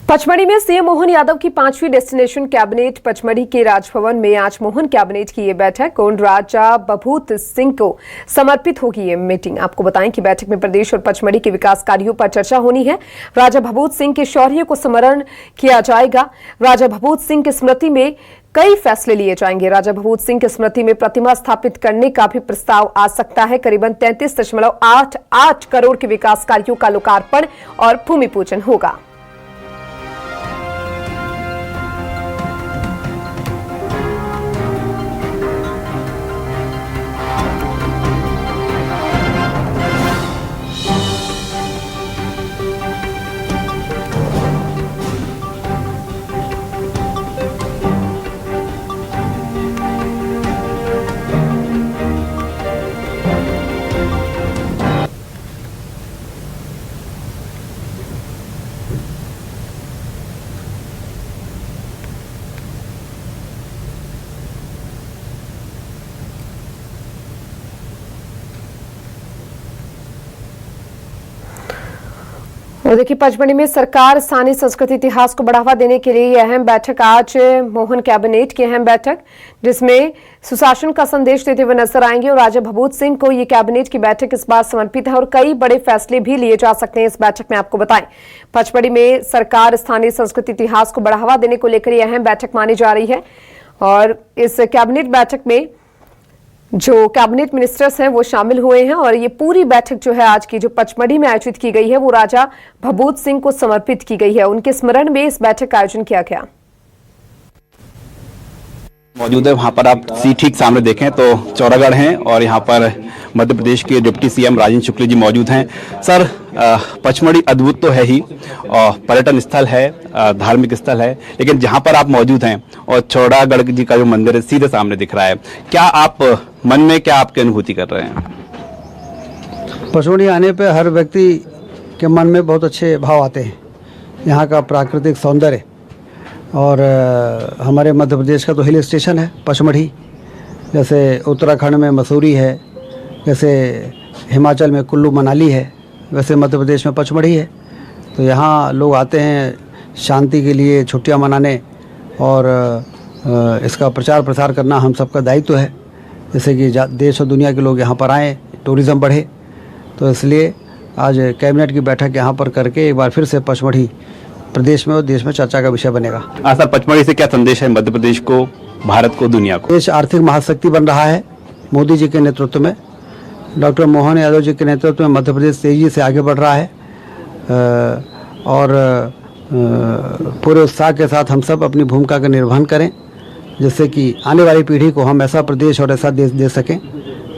पचमढ़ी में सीएम मोहन यादव की 5वीं डेस्टिनेशन कैबिनेट पचमढ़ी के राजभवन में आज मोहन कैबिनेट की ये बैठक और राजा भभूत सिंह को समर्पित होगी ये मीटिंग। आपको बताएं कि बैठक में प्रदेश और पचमढ़ी के विकास कार्यों पर चर्चा होनी है। राजा भभूत सिंह के शौर्य को स्मरण किया जाएगा। राजा भभूत सिंह की स्मृति में कई फैसले लिए जाएंगे। राजा भभूत सिंह की स्मृति में प्रतिमा स्थापित करने का भी प्रस्ताव आ सकता है। करीबन 33.88 करोड़ के विकास कार्यों का लोकार्पण और भूमि पूजन होगा। और देखिए, पचमढ़ी में सरकार स्थानीय संस्कृति इतिहास को बढ़ावा देने के लिए यह अहम बैठक आज मोहन कैबिनेट की अहम बैठक, जिसमें सुशासन का संदेश देते हुए नजर आएंगे। और राजा भभूत सिंह को ये कैबिनेट की बैठक इस बार समर्पित है और कई बड़े फैसले भी लिए जा सकते हैं इस बैठक में। आपको बताएं, पचमढ़ी में सरकार स्थानीय संस्कृति इतिहास को बढ़ावा देने को लेकर यह अहम बैठक मानी जा रही है। और इस कैबिनेट बैठक में जो कैबिनेट मिनिस्टर्स हैं वो शामिल हुए हैं और ये पूरी बैठक जो है आज की जो पचमढ़ी में आयोजित की गई है वो राजा भभूत सिंह को समर्पित की गई है। उनके स्मरण में इस बैठक का आयोजन किया गया। मौजूद है वहाँ पर आप ठीक सामने देखें तो चौरागढ़ हैं और यहाँ पर मध्य प्रदेश के डिप्टी सीएम राजेंद्र शुक्ल जी मौजूद हैं। सर, पचमढ़ी अद्भुत तो है ही और पर्यटन स्थल है, धार्मिक स्थल है, लेकिन जहाँ पर आप मौजूद हैं और चौरागढ़ जी का जो मंदिर है सीधे सामने दिख रहा है, क्या आप मन में क्या आपकी अनुभूति कर रहे हैं? पचमढ़ी आने पे हर व्यक्ति के मन में बहुत अच्छे भाव आते हैं। यहाँ का प्राकृतिक सौंदर्य और हमारे मध्य प्रदेश का तो हिल स्टेशन है पचमढ़ी, जैसे उत्तराखंड में मसूरी है, जैसे हिमाचल में कुल्लू मनाली है, वैसे मध्य प्रदेश में पचमढ़ी है। तो यहाँ लोग आते हैं शांति के लिए, छुट्टियाँ मनाने, और इसका प्रचार प्रसार करना हम सबका दायित्व है, जैसे कि देश और दुनिया के लोग यहाँ पर आएँ, टूरिज़्म बढ़े। तो इसलिए आज कैबिनेट की बैठक यहाँ पर करके एक बार फिर से पचमढ़ी प्रदेश में और देश में चर्चा का विषय बनेगा। सर, पचमढ़ी से क्या संदेश है मध्य प्रदेश को, भारत को, दुनिया को? देश आर्थिक महाशक्ति बन रहा है मोदी जी के नेतृत्व में, डॉक्टर मोहन यादव जी के नेतृत्व में मध्य प्रदेश तेजी से आगे बढ़ रहा है और पूरे उत्साह के साथ हम सब अपनी भूमिका का निर्वहन करें, जिससे कि आने वाली पीढ़ी को हम ऐसा प्रदेश और ऐसा देश दे सकें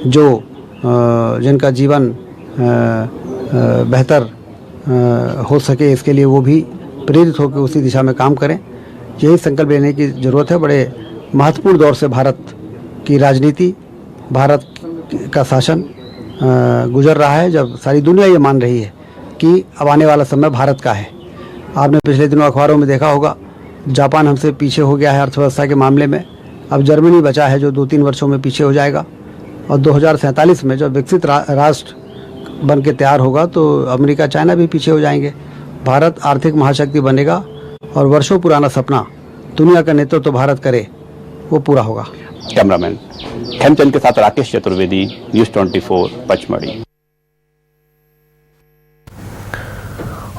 जो जिनका जीवन बेहतर हो सके। इसके लिए वो भी प्रेरित होकर उसी दिशा में काम करें, यही संकल्प लेने की ज़रूरत है। बड़े महत्वपूर्ण दौर से भारत की राजनीति, भारत का शासन गुजर रहा है, जब सारी दुनिया ये मान रही है कि अब आने वाला समय भारत का है। आपने पिछले दिनों अखबारों में देखा होगा, जापान हमसे पीछे हो गया है अर्थव्यवस्था के मामले में। अब जर्मनी बचा है जो 2-3 वर्षों में पीछे हो जाएगा, और 2047 में जब विकसित राष्ट्र बन के तैयार होगा तो अमेरिका, चाइना भी पीछे हो जाएंगे। भारत आर्थिक महाशक्ति बनेगा और वर्षों पुराना सपना दुनिया का नेतृत्व तो भारत करे वो पूरा होगा। कैमरामैन हेमचंद के साथ राकेश चतुर्वेदी, न्यूज़ 24 पचमढ़ी।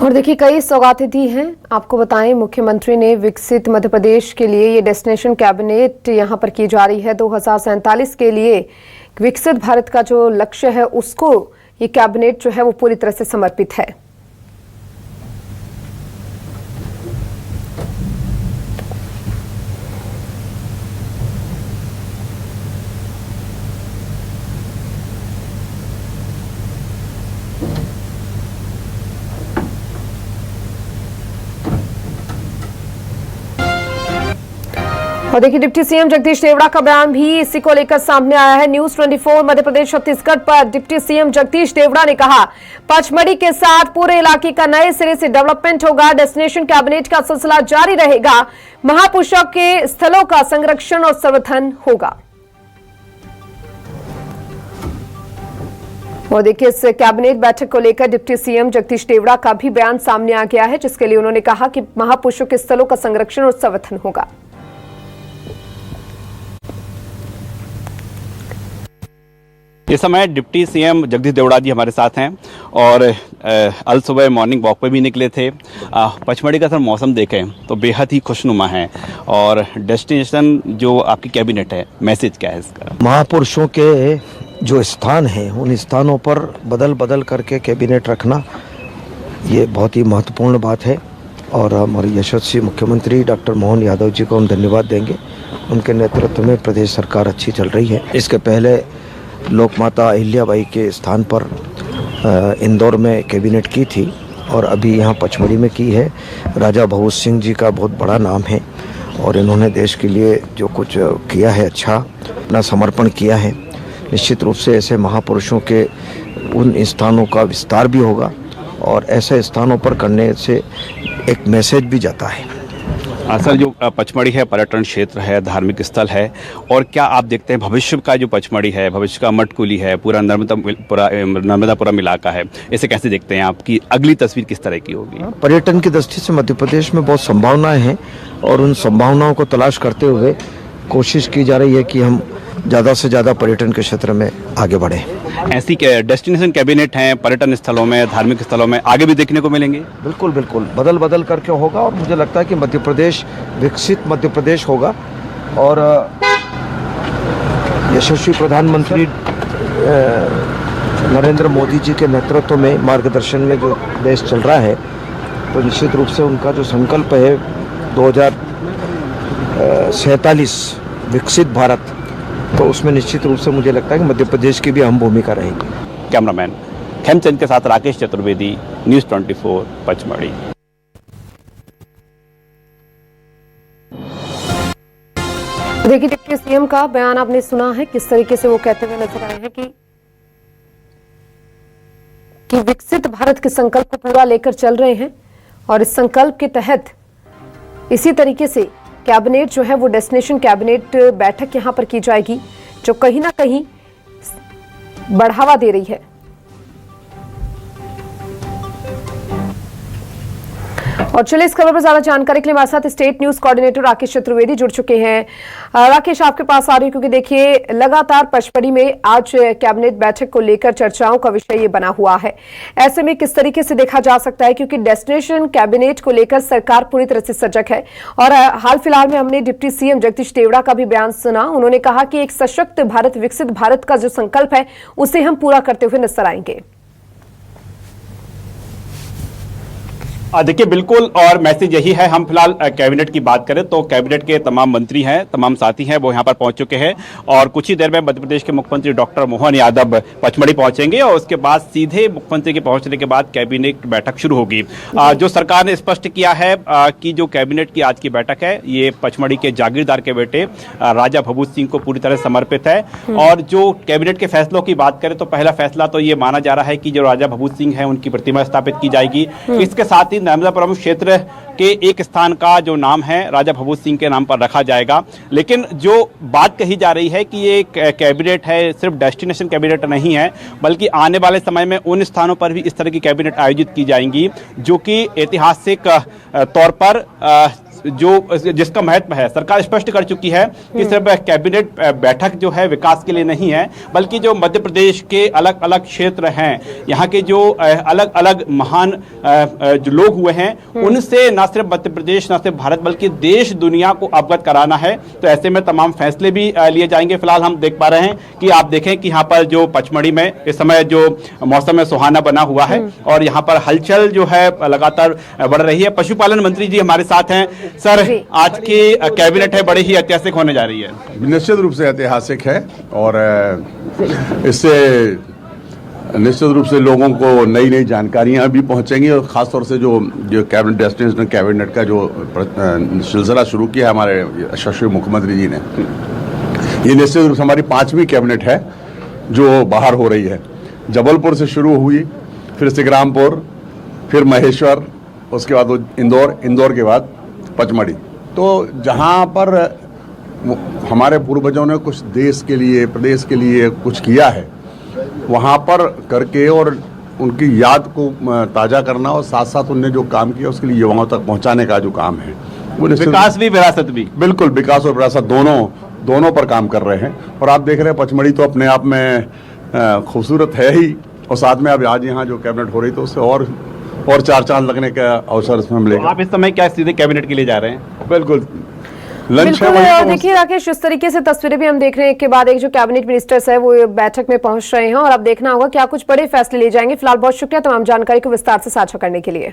और देखिए, कई सौगातें दी हैं। आपको बताएं, मुख्यमंत्री ने विकसित मध्य प्रदेश के लिए ये डेस्टिनेशन कैबिनेट यहाँ पर की जा रही है। 2047 के लिए विकसित भारत का जो लक्ष्य है उसको ये कैबिनेट जो है वो पूरी तरह से समर्पित है। और देखिए, डिप्टी सीएम जगदीश देवड़ा का बयान भी इसी को लेकर सामने आया है। न्यूज़ 24 मध्य प्रदेश छत्तीसगढ़ पर डिप्टी सीएम जगदीश देवड़ा ने कहा, पचमढ़ी के साथ पूरे इलाके का नए सिरे से डेवलपमेंट होगा। डेस्टिनेशन कैबिनेट का सिलसिला जारी रहेगा। महापुरुषों के स्थलों का संरक्षण और संवर्धन होगा। और देखिए, इस कैबिनेट बैठक को लेकर डिप्टी सीएम जगदीश देवड़ा का भी बयान सामने आ गया है, जिसके लिए उन्होंने कहा कि महापुरुषों के स्थलों का संरक्षण और संवर्धन होगा। इस समय डिप्टी सीएम जगदीश देवड़ा जी हमारे साथ हैं और अल सुबह मॉर्निंग वॉक पे भी निकले थे। पचमढ़ी का सर मौसम देखें तो बेहद ही खुशनुमा है और डेस्टिनेशन जो आपकी कैबिनेट है, मैसेज क्या है इसका? महापुरुषों के जो स्थान हैं उन स्थानों पर बदल बदल करके कैबिनेट रखना ये बहुत ही महत्वपूर्ण बात है और हमारे यशस्वी मुख्यमंत्री डॉक्टर मोहन यादव जी को हम धन्यवाद देंगे। उनके नेतृत्व में प्रदेश सरकार अच्छी चल रही है। इसके पहले लोकमाता अहिल्याबाई के स्थान पर इंदौर में कैबिनेट की थी और अभी यहाँ पचमढ़ी में की है। राजा भगत सिंह जी का बहुत बड़ा नाम है और इन्होंने देश के लिए जो कुछ किया है, अच्छा अपना समर्पण किया है। निश्चित रूप से ऐसे महापुरुषों के उन स्थानों का विस्तार भी होगा और ऐसे स्थानों पर करने से एक मैसेज भी जाता है। सर, जो पचमढ़ी है पर्यटन क्षेत्र है, धार्मिक स्थल है, और क्या आप देखते हैं भविष्य का जो पचमढ़ी है, भविष्य का मटकुली है, पूरा नर्मदापुरम इलाका है, इसे कैसे देखते हैं? आपकी अगली तस्वीर किस तरह की होगी? पर्यटन की दृष्टि से मध्य प्रदेश में बहुत संभावनाएं हैं और उन संभावनाओं को तलाश करते हुए कोशिश की जा रही है कि हम ज़्यादा से ज़्यादा पर्यटन के क्षेत्र में आगे बढ़ें। ऐसी डेस्टिनेशन कैबिनेट हैं पर्यटन स्थलों में, धार्मिक स्थलों में आगे भी देखने को मिलेंगे? बिल्कुल बिल्कुल, बदल बदल करके होगा और मुझे लगता है कि मध्य प्रदेश विकसित मध्य प्रदेश होगा और यशस्वी प्रधानमंत्री नरेंद्र मोदी जी के नेतृत्व में मार्गदर्शन में जो देश चल रहा है, तो निश्चित रूप से उनका जो संकल्प है 2047 विकसित भारत, तो उसमें निश्चित रूप से मुझे लगता है कि मध्य प्रदेश की भी अहम भूमिका रहेगी। कैमरामैन खेमचंद के साथ राकेश चतुर्वेदी, न्यूज़ 24 पचमढ़ी। देखिए, डिप्टी सीएम का बयान आपने सुना है, किस तरीके से वो कहते हुए नजर आए हैं कि विकसित भारत के संकल्प को पूरा लेकर चल रहे हैं और इस संकल्प के तहत इसी तरीके से कैबिनेट जो है वो डेस्टिनेशन कैबिनेट बैठक यहां पर की जाएगी, जो कहीं ना कहीं बढ़ावा दे रही है। और चलिए, इस खबर पर ज्यादा जानकारी के लिए हमारे साथ state news coordinator Rakesh Chaturvedi जुड़ चुके हैं। राकेश, आपके पास आ रही, क्योंकि देखिए लगातार पचमढ़ी में आज कैबिनेट बैठक को लेकर चर्चाओं का विषय ये बना हुआ है। ऐसे में किस तरीके से देखा जा सकता है, क्योंकि डेस्टिनेशन कैबिनेट को लेकर सरकार पूरी तरह से सजग है और हाल फिलहाल में हमने डिप्टी सीएम जगदीश देवड़ा का भी बयान सुना। उन्होंने कहा कि एक सशक्त भारत, विकसित भारत का जो संकल्प है उसे हम पूरा करते हुए नजर आएंगे। देखिए, बिल्कुल, और मैसेज यही है। हम फिलहाल कैबिनेट की बात करें तो कैबिनेट के तमाम मंत्री हैं, तमाम साथी हैं, वो यहाँ पर पहुंच चुके हैं और कुछ ही देर में मध्य प्रदेश के मुख्यमंत्री डॉक्टर मोहन यादव पचमढ़ी पहुंचेंगे और उसके बाद सीधे मुख्यमंत्री के पहुंचने के बाद कैबिनेट बैठक शुरू होगी। जो सरकार ने स्पष्ट किया है कि जो कैबिनेट की आज की बैठक है ये पचमढ़ी के जागीरदार के बेटे राजा भभूत सिंह को पूरी तरह समर्पित है। और जो कैबिनेट के फैसलों की बात करें तो पहला फैसला तो ये माना जा रहा है कि जो राजा भभूत सिंह है उनकी प्रतिमा स्थापित की जाएगी। इसके साथ ही नर्मदापुरम क्षेत्र के एक स्थान का जो नाम है राजा भभूत सिंह के नाम पर रखा जाएगा। लेकिन जो बात कही जा रही है कि ये कैबिनेट है, सिर्फ डेस्टिनेशन कैबिनेट नहीं है, बल्कि आने वाले समय में उन स्थानों पर भी इस तरह की कैबिनेट आयोजित की जाएंगी जो कि ऐतिहासिक तौर पर जिसका महत्व है। सरकार स्पष्ट कर चुकी है कि सिर्फ कैबिनेट बैठक जो है विकास के लिए नहीं है, बल्कि जो मध्य प्रदेश के अलग अलग क्षेत्र हैं, यहाँ के जो अलग अलग महान जो लोग हुए हैं, उनसे न सिर्फ मध्य प्रदेश, न सिर्फ भारत, बल्कि देश दुनिया को अवगत कराना है। तो ऐसे में तमाम फैसले भी लिए जाएंगे। फिलहाल हम देख पा रहे हैं कि आप देखें कि यहाँ पर जो पचमढ़ी में इस समय जो मौसम है सुहाना बना हुआ है और यहाँ पर हलचल जो है लगातार बढ़ रही है। पशुपालन मंत्री जी हमारे साथ हैं। सर, आज की कैबिनेट है बड़ी ही ऐतिहासिक होने जा रही है। निश्चित रूप से ऐतिहासिक है और इससे निश्चित रूप से लोगों को नई नई जानकारियां भी पहुंचेंगी और ख़ासतौर से जो कैबिनेट डेस्टिनेशन कैबिनेट का जो सिलसिला शुरू किया हमारे यशस्वी मुख्यमंत्री जी ने, ये निश्चित रूप से हमारी 5वीं कैबिनेट है जो बाहर हो रही है। जबलपुर से शुरू हुई, फिर सिंग्रामपुर, फिर महेश्वर, उसके बाद इंदौर के बाद पचमढ़ी। तो जहाँ पर हमारे पूर्वजों ने कुछ देश के लिए, प्रदेश के लिए कुछ किया है, वहाँ पर करके और उनकी याद को ताज़ा करना और साथ साथ उनने जो काम किया उसके लिए युवाओं तक पहुँचाने का जो काम है वो निश्चित- विकास भी विरासत भी। बिल्कुल, विकास और विरासत दोनों पर काम कर रहे हैं। और आप देख रहे हैं पचमढ़ी तो अपने आप में खूबसूरत है ही, और साथ में अब आज यहाँ जो कैबिनेट हो रही तो उससे और चार चांद लगने का अवसर इसमें मिलेगा। आप इस समय क्या सीधे कैबिनेट के लिए जा रहे हैं? बिल्कुल, लंच है बिल्कुल। वहीं और तो देखिए राकेश, इस तरीके से तस्वीरें भी हम देख रहे हैं, एक के बाद एक जो कैबिनेट मिनिस्टर्स है वो बैठक में पहुंच रहे हैं और अब देखना होगा क्या कुछ बड़े फैसले लिए जाएंगे। फिलहाल बहुत शुक्रिया तमाम जानकारी को विस्तार से साझा करने के लिए।